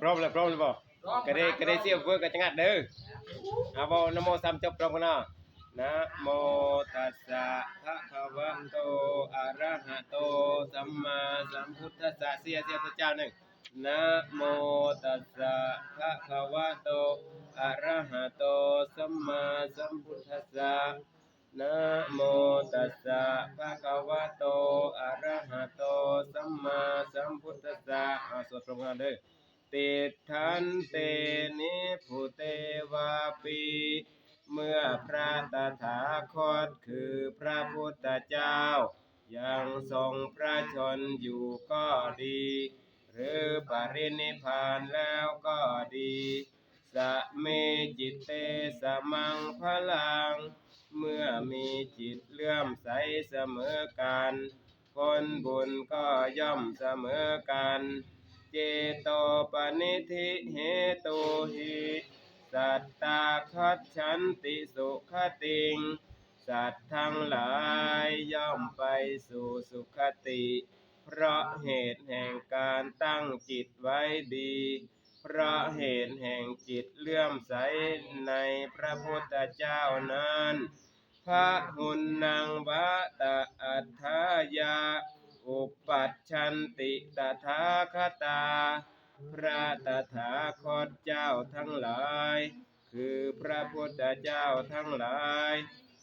พร้อมเลยบ่ก็ได้เสียเพื่อกันจังงัดเด้อบ่นะโมสามจบพร้อมกันเนาะนะโมตัสสะภะคะวะโตอะระหะโตสัมมาสัมพุทธัสสะเสียพระเจ้าหนึ่งนะโมตัสสะภะคะวะโตอะระหะโตสัมมาสัมพุทธัสสะนะโมตัสสะภะคะวะโตอะระหะโตสัมมาสัมพุทธัสสะสวดพร้อมกันเด้อติทันเตนิพุเตวาปีเมื่อพระตถาคตคือพระพุทธเจ้ายังทรงพระชนอยู่ก็ดีหรือปรินิพพานแล้วก็ดีสะเมจิตเตสมังพลังเมื่อมีจิตเลื่อมใสเสมอกันผลบุญก็ย่อมเสมอกันเจโตปนิธิเหตุหิสัตตาคัจฉันติสุขติงสัตว์ทั้งหลายย่อมไปสู่สุขติเพราะเหตุแห่งการตั้งจิตไว้ดีเพราะเหตุแห่งจิตเลื่อมใสในพระพุทธเจ้านั้นพระหุนนางวะตะอัฏฐายาอุปัชชันติตถาคตาพระตถาคตเจ้าทั้งหลายคือพระพุทธเจ้าทั้งหลาย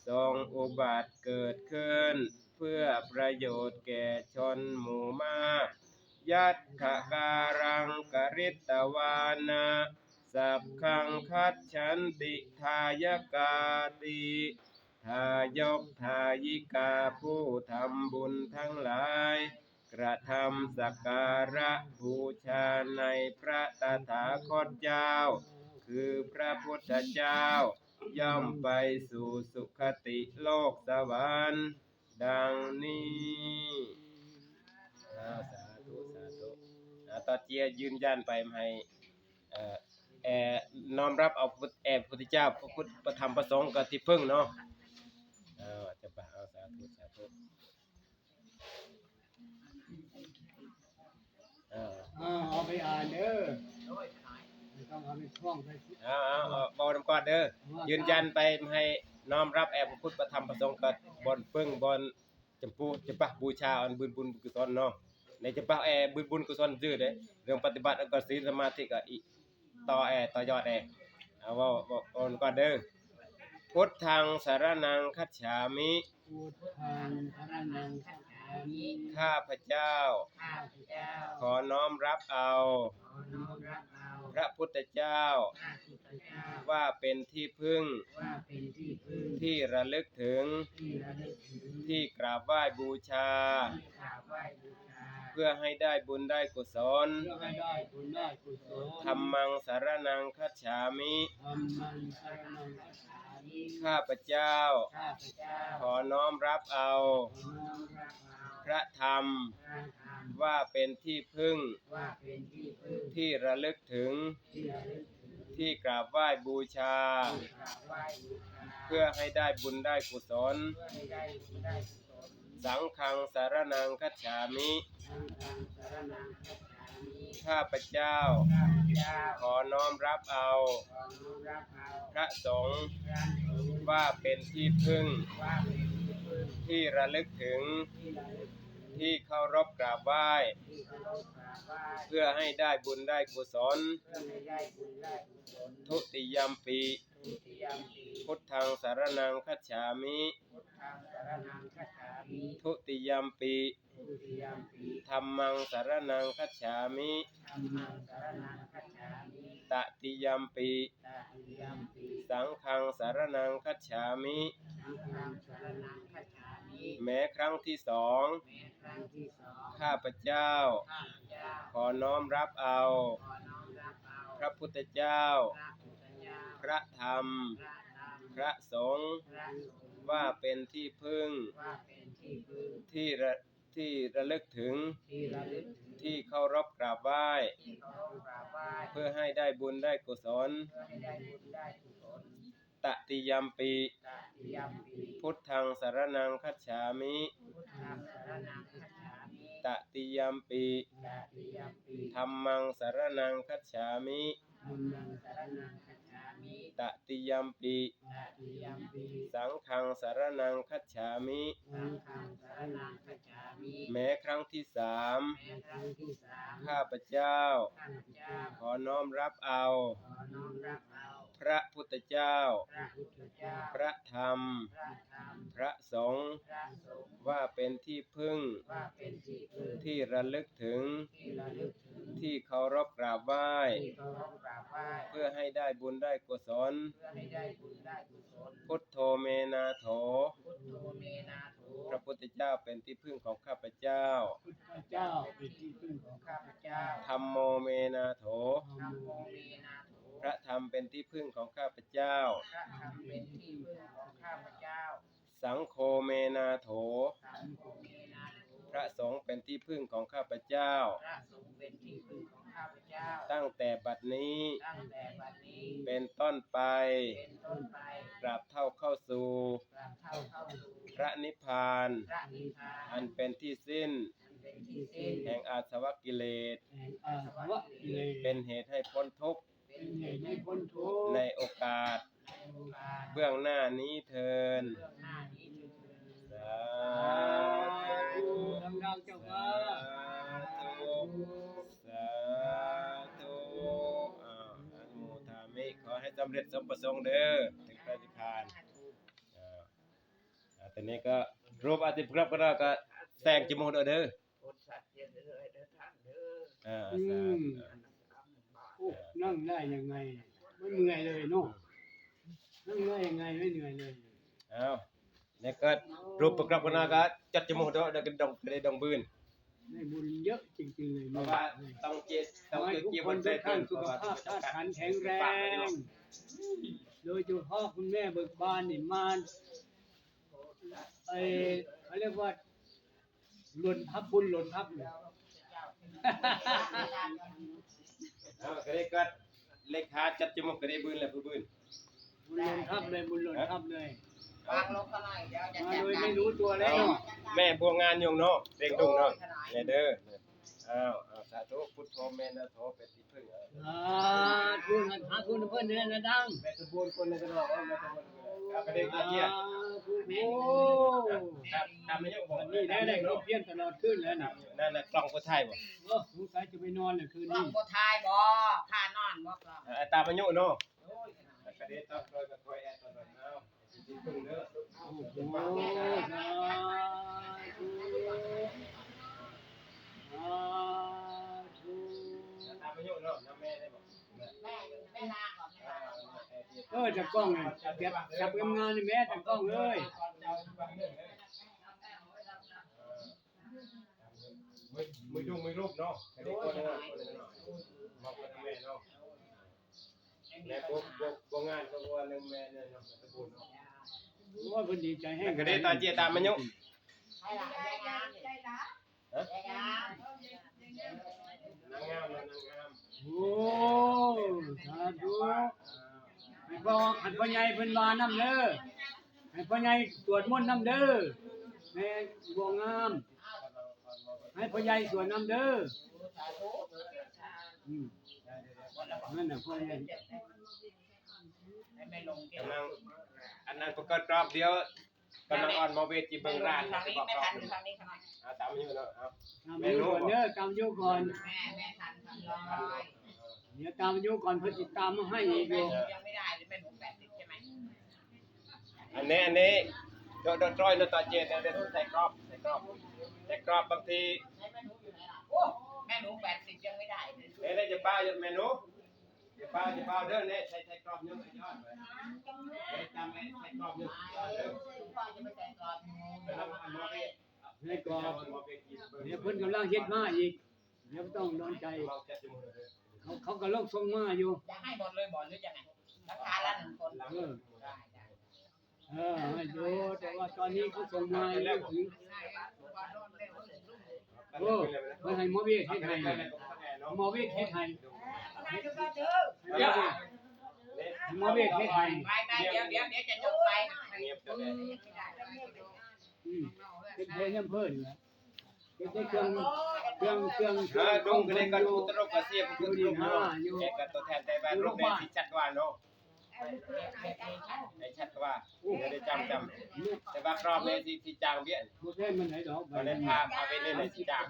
ทรงอุบัติเกิดขึ้นเพื่อประโยชน์แก่ชนหมู่มากยัตถการังกริตวานะสัพคังคัจฉันติทายกาติทายกทายิกาผู้ทำบุญทั้งหลายกระทำสักการะบูชาในพระตถาคตเจ้าคือพระพุทธเจ้าย่อมไปสู่สุคติโลกสวรรค์ดังนี้สาธุต่อเจียยืนยันไปให้น้อมรับเอาพระพุทธเจ้าพระพุทธพระธรรมพระสงฆ์กับที่พึ่งเนาะจะป่าสาธุเอาไปอ่านเด้อต้องเอาไปท่องไปบอกนำก่อนเด้อยืนยันไปให้น้อมรับพระพุทธพระธรรมพระสงฆ์กับบนพึ่งบนจำปูจะป่าบูชาอันบุญกุศลเนาะในจะป่าบุญกุศลจื้อเด้เรื่องปฏิบัติก็ศีลสมาธิก็อีต่อยอดเอาว่าก่อนเด้อพุทธังสรณังคัจฉามิพุทธังสรณังคัจฉามิข้าพเจ้าขอน้อมรับเอาพระพุทธเจ้าว่าเป็นที่พึ่งที่ระลึกถึงที่กราบไหว้บูชาเพื่อให้ได้บุญได้กุศลธัมมังสรณังคัจฉามิข้าพเจ้าขอน้อมรับเอาพระธรรมว่าเป็นที่พึ่งที่ระลึกถึงที่กราบไหว้บูชาเพื่อให้ได้บุญได้กุศลสังฆังสรณังคัจฉามิข้าพเจ้าขอน้อมรับเอาพระสงฆ์ว่าเป็นที่พึ่งที่ระลึกถึงที่เคารพกราบไหว้เพื่อให้ได้บุญได้กุศลทุติยัมปิพุทธังสรณังคัจฉามิทุติยัมปิธัมมังสรณังคัจฉามิตติยัมปิสังฆังสรณังคัจฉามิแม้ครั้งที่สองข้าพเจ้าขอน้อมรับเอาพระพุทธเจ้าพระธรรมพระสงฆ์ว่าเป็นที่พึ่งที่ระลึกถึงที่เคารพกราบไหว้เพื่อให้ได้บุญได้กุศลตติยัมปิพุทธังสรณังคัจฉามิ ตติยัมปิธัมมังสรณังคัจฉามิตติยัมปิสังฆังสรณังคัจฉามิแม้ครั้งที่สามข้าพเจ้าขอน้อมรับเอาพระพุทธเจ้าพระธรรมพระสงฆ์ว่าเป็นที่พึ่งที่ระลึกถึงที่เคารพกราบไหว้เพื่อให้ได้บุญได้กุศลพุทโธเมนาโถพระพุทธเจ้าเป็นที่พึ่งของข้าพเจ้าธัมโมเมนาโถพระธรรมเป็นที่พึ่งของข้าพเจ้าสังโฆเมนาโถพระสงฆ์เป็นที่พึ่งของข้าพเจ้าตั้งแต่บัดนี้เป็นต้นไปตราบเท่าเข้าสู่พระนิพพานอันเป็นที่สิ้นแห่งอาสวะกิเลสเป็นเหตุให้พ้นทุกข์ในโอกาสเบื้องหน้านี้เถิดสาธุดังๆเจ้าค่ะ สาธุอนุโมทามิขอให้สำเร็จสมประสงค์เด้อถึงพระนิพพานตอนนี้ก็รูปอาทิตย์ครับก็แซงจมูกเด้อนั่งได้ยังไงไม่เหนื่อยเลยเนาะนั่งได้ยังไงไม่เหนื่อยเลยเนี่ยก็รูปประกอบกันก็จัดจมูกเด้อกันดองได้ดองบืนได้บุญเยอะจริงๆเลยเพราะว่าต้องเกี่ยวคนได้ตั้งสุขภาพธาตุขันธ์แข็งแรงโดยเฉพาะคุณแม่เบิกบานนี่มาเขาเรียกว่าหล่นทับบุญหล่นทับเนี่ยก็ได้ก็เลขาจัดจมูกก็ได้บืนแล้วบืนบุญหล่นทับเลยบุญหล่นทับเลยว างลงเท่าไหร่เดี๋ยวจะมาโดยไม่รู้ตัวแล้วแม่บัวงานยงเนาะเร่งดุงเนาะเนี่ยเด้อสาธุพุทโธเมนะโธเป็นที่พึ่งทุนหาทุนเพิ่นเนี่ยนะดังแม่สมบูรณ์คนในตลอดแม่สมบูรณ์ก็ได้เกียรติโอ้ทำไม่ยกบอกนี่ได้เขาเพี้ยนตลอดขึ้นแล้วนี่นั่นน่ะกล่องโคไทยบ่สงสัยจะไปนอนเลยคืนนี้กล่องโคไทยบ่ค่านอนบ่กล่องตามันยุเนาะก็ได้ต้องคอยกับคอยแอดตลอดเนาะที่พึ่งเด้อโอ้โหสาธุตามันยุเนาะน้ำแม่ได้บ่แม่ลาก่อนจะกล้องไงจับงานนี่แม่จะกล้องเลยมือดุงมือรูปเนาะอันนี้คนนึงมองกันแม่เนาะแม่พวกงานก็วันนึงแม่เนี่ยเนาะตะบูนเนาะว่าเพิ่นดีใจแห้งก็ได้ตาเจียตามันยุให้ล่ะได้งามได้ล่ะได้งามนางงามนางงามโอ้สาธุให้พ่อใหญ่เพิ่นมานำเด้อให้พ่อใหญ่สวดมนต์นำเด้อแม่บัวงามให้พ่อใหญ่สวดนำเด้อนั่นน่ะพ่อใหญ่ไม่ลงกำลังอันนั้นประกอบรอบเดียวกำลังอ่อนมาเวทีเบิ่งร้านบอกรอบตามอยู่เนาะแม่รู้ก่อนเด้อตามอยู่ก่อนแม่ทัน100เดี๋ยวตามอยู่ก่อนเพิ่นติดตามมาให้อีกอยู่ยังไม่ได้เลยแม่หนู80ใช่มั้ยอันนี้โดดร้อยโดตาเจนเนี่ยใส่กรอบบางทีโอ้แม่หนู80ยังไม่ได้เลยได้จะป้าแม่หนูจะป้าเด้อเนี่ยใส่กรอบยังยอดเลยจำใส่กรอบยังเด้อพ่อจะไปใส่กรอบให้กรอบเดี๋ยวเพิ่นกำลังเฮ็ดมาอีกเดี๋ยวต้องนอนใจเขาก็ลงทรงมาอยู่จะให้หมดเลยบ่หรือยังไงราคาละ1คนให้ดูแต่ว่าตอนนี้เขาส่งมาแล้วถึงเพิ่นให้หมอเวทเฮ็ดให้หมอเวทเฮ็ดให้หมอเวทเฮ็ดให้เดี๋ยวจะจบไปเฮ็ดให้ยังเพิ่น cáiเครื่อง ดุงก็ได้กันพุทธรูปก็เสียพุทธรูปเนาะแกก็ตัวแทนแต่ว่ารูปในที่ชัดว่าเนาะในชัดว่าได้จำแต่ว่ากรอบในที่จางเบี้ย บ่แค่มันไหนดอก มันได้พาไปเล่นในที่จาง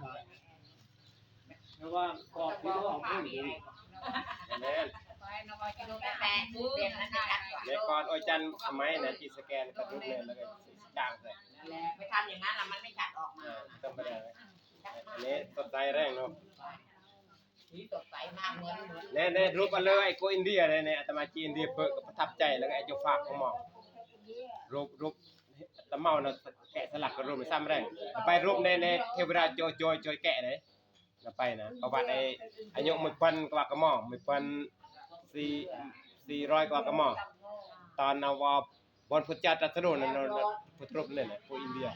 แต่ว่ากรอบที่เขาเอาเพิ่มอีก แม่นในก่อนโอ้ยจันสมัยนะที่สแกนกับรูปเนี่ยแล้วก็จางเลย ไปทำอย่างนั้นแล้วมันไม่ชัดออกมา ต้องไปได้อันนี้สดใจแรงเนาะ สีสดใสมากเหมือน ในรูปอันเลยไอ้โกอินเดียในอาตมาจีนอินเดียเปิดก็ประทับใจแล้วก็ไอ้เจ้าฝากของหมอรูปตะเมาเนาะแกะสลักกับรูปซ้ำแรงไปรูปในเทวดาโจยแกะเลยไปนะประวัติไอ้อายุ1000กว่ากระหม่อม400กว่ากระหม่อมตอนนวบนพุทธเจ้าตรัสรู้นั่นพุทธรูปนั่นน่ะพวกอินเดีย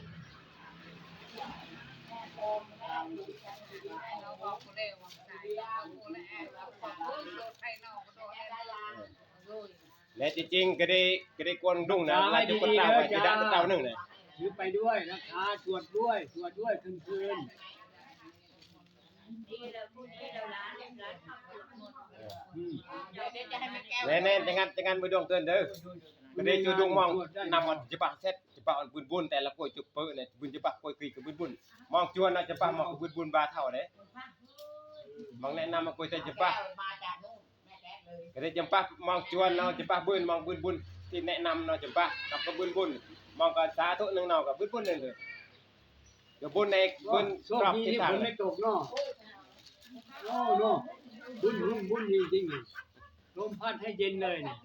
และจริงๆก็ได้กวนดุ้งนะราชกุฎเต่าไปที่ด้านเต่าหนึ่งเนี่ย ถือไปด้วยนะคะสวดด้วยคืน แน่ๆจังงั้นบ่ดวงเตือนเด้อก็ได้จูดวงมองนำมันจะปะเสร็จจะปะบุญแต่ละโกยจุเปอเนี่ยบุญจะปะโกยคือบุญมองจวนน่ะจะปะมองบุญบาเท่าเด้มองแนะนำมาโกยแต่จะปะ มาจากนู่นแม่แดดเลย ก็ได้จำปามองจวนเนาะจำปาบุญมองบุญที่แนะนำเนาะจำปากับก็บุญมองก็สาธุนึงเนาะกับบุญนึงเลยเดี๋ยวบุญในบุญ โชค รอบ ดี ที่ ที่ ทาง ฝนไม่ตกเนาะโอ้เนาะบุญจริงๆลมพัดให้เย็นเลยเนี่ย